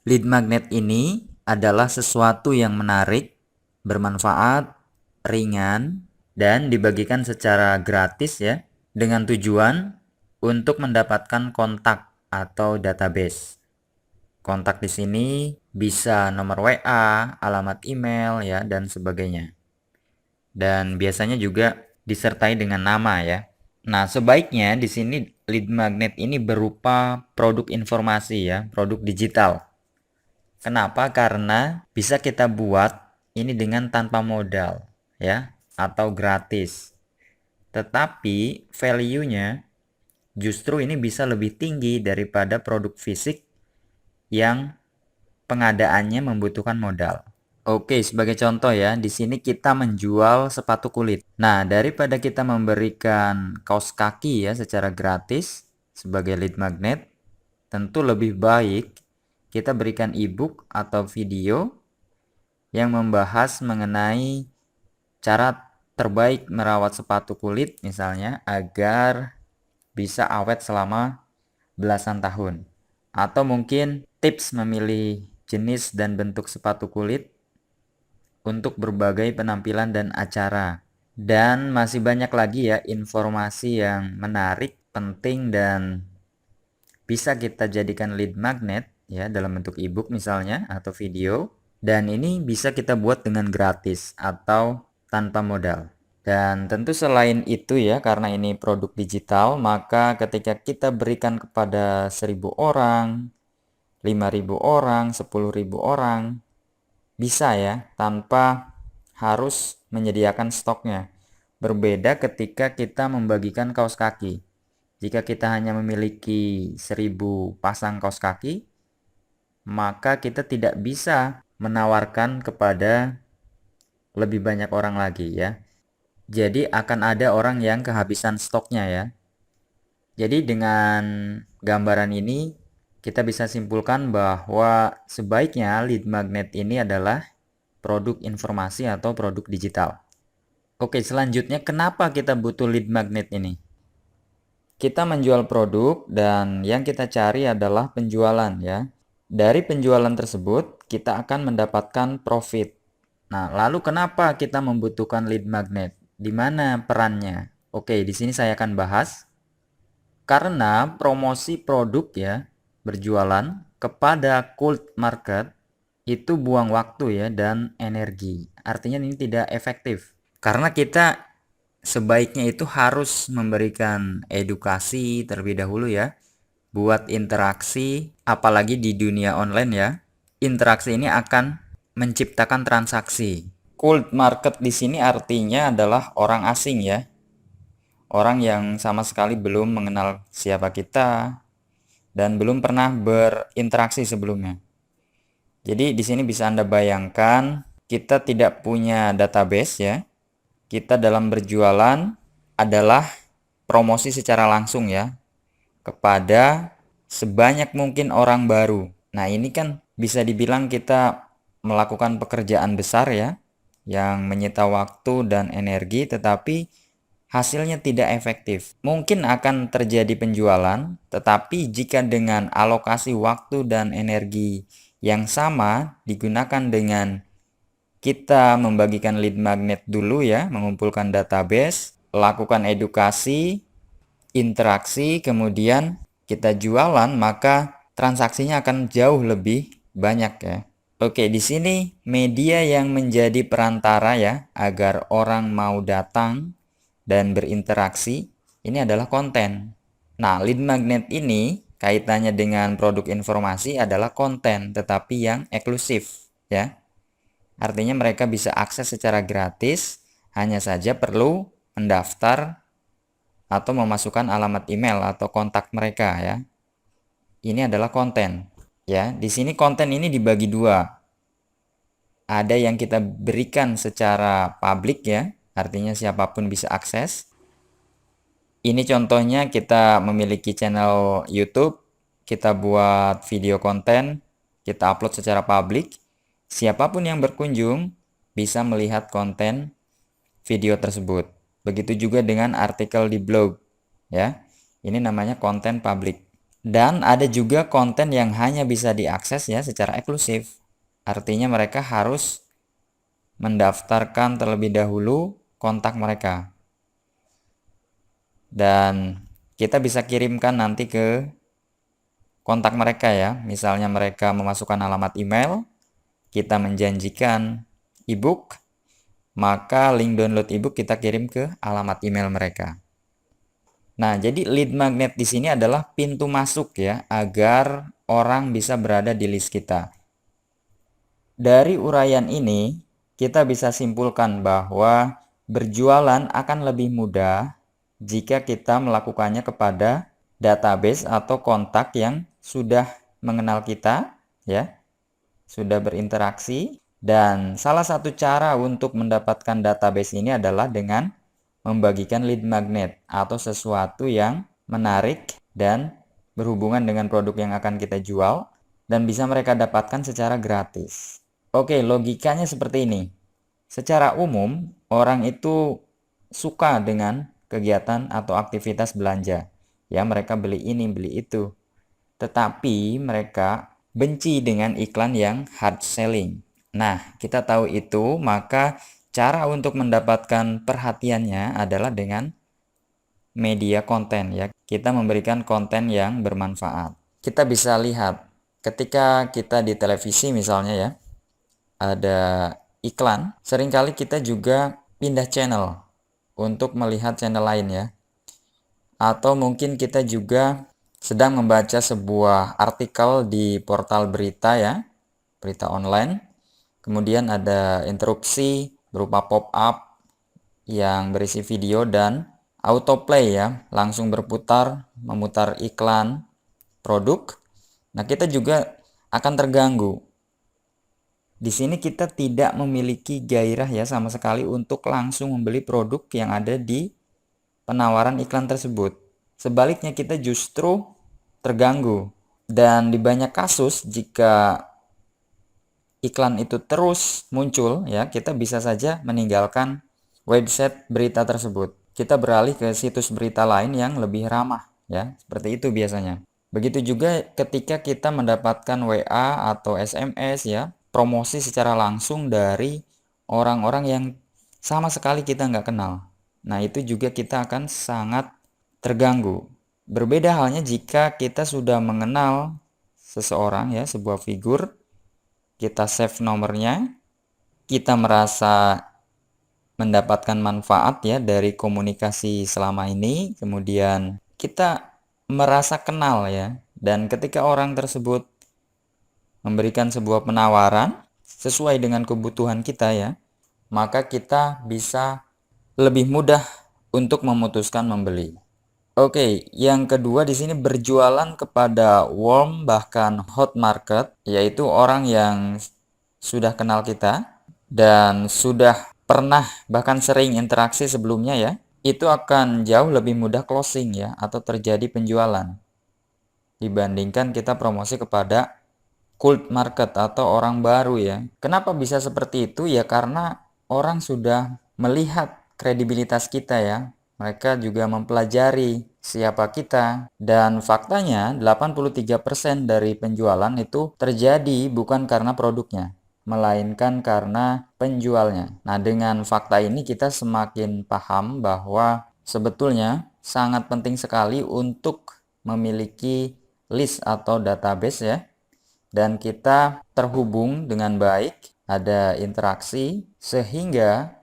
Lead magnet ini adalah sesuatu yang menarik, bermanfaat, ringan, dan dibagikan secara gratis ya, dengan tujuan untuk mendapatkan kontak atau database. Kontak di sini bisa nomor WA, alamat email ya, dan sebagainya. Dan biasanya juga disertai dengan nama ya. Nah, sebaiknya di sini lead magnet ini berupa produk informasi ya, produk digital. Kenapa? Karena bisa kita buat ini dengan tanpa modal ya, atau gratis. Tetapi value-nya justru ini bisa lebih tinggi daripada produk fisik yang pengadaannya membutuhkan modal. Oke, sebagai contoh ya, di sini kita menjual sepatu kulit. Nah, daripada kita memberikan kaos kaki ya secara gratis sebagai lead magnet, tentu lebih baik kita berikan ebook atau video yang membahas mengenai cara terbaik merawat sepatu kulit misalnya agar bisa awet selama belasan tahun. Atau mungkin tips memilih jenis dan bentuk sepatu kulit untuk berbagai penampilan dan acara. Dan masih banyak lagi ya informasi yang menarik, penting, dan bisa kita jadikan lead magnet ya dalam bentuk ebook misalnya atau video. Dan ini bisa kita buat dengan gratis atau tanpa modal. Dan tentu selain itu ya, karena ini produk digital, maka ketika kita berikan kepada 1.000 orang, 5.000 orang, 10.000 orang, bisa ya, tanpa harus menyediakan stoknya. Berbeda ketika kita membagikan kaos kaki. Jika kita hanya memiliki 1.000 pasang kaos kaki, maka kita tidak bisa menawarkan kepada lebih banyak orang lagi ya. Jadi akan ada orang yang kehabisan stoknya ya. Jadi dengan gambaran ini kita bisa simpulkan bahwa sebaiknya lead magnet ini adalah produk informasi atau produk digital. Oke, selanjutnya kenapa kita butuh lead magnet ini? Kita menjual produk dan yang kita cari adalah penjualan ya. Dari penjualan tersebut kita akan mendapatkan profit. Nah, lalu kenapa kita membutuhkan lead magnet? Di mana perannya? Oke, di sini saya akan bahas. Karena promosi produk ya, berjualan kepada cold market itu buang waktu ya dan energi. Artinya ini tidak efektif. Karena kita sebaiknya itu harus memberikan edukasi terlebih dahulu ya, buat interaksi, apalagi di dunia online ya. Interaksi ini akan menciptakan transaksi. Cold market di sini artinya adalah orang asing ya. Orang yang sama sekali belum mengenal siapa kita dan belum pernah berinteraksi sebelumnya. Jadi di sini bisa Anda bayangkan kita tidak punya database ya. Kita dalam berjualan adalah promosi secara langsung ya kepada sebanyak mungkin orang baru. Nah, ini kan bisa dibilang kita melakukan pekerjaan besar ya yang menyita waktu dan energi tetapi hasilnya tidak efektif. Mungkin akan terjadi penjualan, tetapi jika dengan alokasi waktu dan energi yang sama digunakan dengan kita membagikan lead magnet dulu ya, mengumpulkan database, lakukan edukasi, interaksi, kemudian kita jualan, maka transaksinya akan jauh lebih banyak ya. Oke, di sini media yang menjadi perantara ya agar orang mau datang dan berinteraksi ini adalah konten. Nah, lead magnet ini kaitannya dengan produk informasi adalah konten tetapi yang eksklusif ya. Artinya mereka bisa akses secara gratis, hanya saja perlu mendaftar atau memasukkan alamat email atau kontak mereka ya. Ini adalah konten ya. Di sini konten ini dibagi dua. Ada yang kita berikan secara publik ya, artinya siapapun bisa akses. Ini contohnya kita memiliki channel YouTube, kita buat video konten, kita upload secara publik. Siapapun yang berkunjung bisa melihat konten video tersebut. Begitu juga dengan artikel di blog ya. Ini namanya konten publik. Dan ada juga konten yang hanya bisa diakses ya secara eksklusif. Artinya mereka harus mendaftarkan terlebih dahulu kontak mereka. Dan kita bisa kirimkan nanti ke kontak mereka ya. Misalnya mereka memasukkan alamat email, kita menjanjikan ebook, maka link download ebook kita kirim ke alamat email mereka. Nah, jadi lead magnet di sini adalah pintu masuk ya, agar orang bisa berada di list kita. Dari uraian ini, kita bisa simpulkan bahwa berjualan akan lebih mudah jika kita melakukannya kepada database atau kontak yang sudah mengenal kita, ya, sudah berinteraksi. Dan salah satu cara untuk mendapatkan database ini adalah dengan membagikan lead magnet atau sesuatu yang menarik dan berhubungan dengan produk yang akan kita jual dan bisa mereka dapatkan secara gratis. Oke, logikanya seperti ini. Secara umum, orang itu suka dengan kegiatan atau aktivitas belanja. Ya, mereka beli ini, beli itu. Tetapi mereka benci dengan iklan yang hard selling. Nah, kita tahu itu, maka cara untuk mendapatkan perhatiannya adalah dengan media konten ya. Kita memberikan konten yang bermanfaat. Kita bisa lihat ketika kita di televisi misalnya ya, ada iklan, seringkali kita juga pindah channel untuk melihat channel lain ya. Atau mungkin kita juga sedang membaca sebuah artikel di portal berita ya, berita online. Kemudian ada interupsi berupa pop-up yang berisi video dan autoplay ya, langsung berputar, memutar iklan produk. Nah, kita juga akan terganggu. Di sini kita tidak memiliki gairah ya sama sekali untuk langsung membeli produk yang ada di penawaran iklan tersebut. Sebaliknya kita justru terganggu. Dan di banyak kasus jika iklan itu terus muncul ya, kita bisa saja meninggalkan website berita tersebut. Kita beralih ke situs berita lain yang lebih ramah ya, seperti itu biasanya. Begitu juga ketika kita mendapatkan WA atau SMS ya, promosi secara langsung dari orang-orang yang sama sekali kita nggak kenal. Nah, itu juga kita akan sangat terganggu. Berbeda halnya jika kita sudah mengenal seseorang ya, sebuah figur, kita save nomornya, kita merasa mendapatkan manfaat ya dari komunikasi selama ini, kemudian kita merasa kenal ya, dan ketika orang tersebut memberikan sebuah penawaran sesuai dengan kebutuhan kita ya, maka kita bisa lebih mudah untuk memutuskan membeli. Oke, yang kedua di sini berjualan kepada warm bahkan hot market, yaitu orang yang sudah kenal kita dan sudah pernah bahkan sering interaksi sebelumnya ya. Itu akan jauh lebih mudah closing ya atau terjadi penjualan dibandingkan kita promosi kepada cold market atau orang baru ya. Kenapa bisa seperti itu? Ya karena orang sudah melihat kredibilitas kita ya. Mereka juga mempelajari siapa kita dan faktanya 83% dari penjualan itu terjadi bukan karena produknya, melainkan karena penjualnya. Nah, dengan fakta ini kita semakin paham bahwa sebetulnya sangat penting sekali untuk memiliki list atau database ya, dan kita terhubung dengan baik, ada interaksi sehingga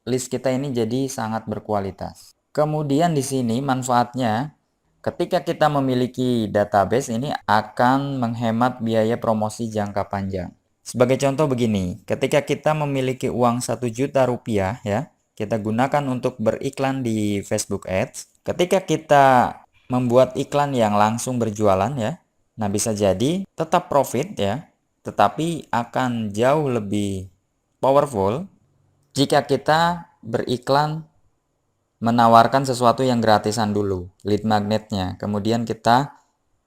list kita ini jadi sangat berkualitas. Kemudian di sini manfaatnya ketika kita memiliki database ini akan menghemat biaya promosi jangka panjang. Sebagai contoh begini, ketika kita memiliki uang 1 juta rupiah ya, kita gunakan untuk beriklan di Facebook Ads. Ketika kita membuat iklan yang langsung berjualan ya, nah bisa jadi tetap profit ya, tetapi akan jauh lebih powerful jika kita beriklan menawarkan sesuatu yang gratisan dulu, lead magnetnya, kemudian kita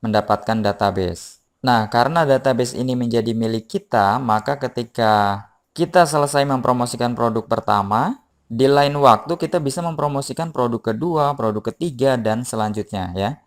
mendapatkan database. Nah, karena database ini menjadi milik kita, maka ketika kita selesai mempromosikan produk pertama, di lain waktu kita bisa mempromosikan produk kedua, produk ketiga, dan selanjutnya ya.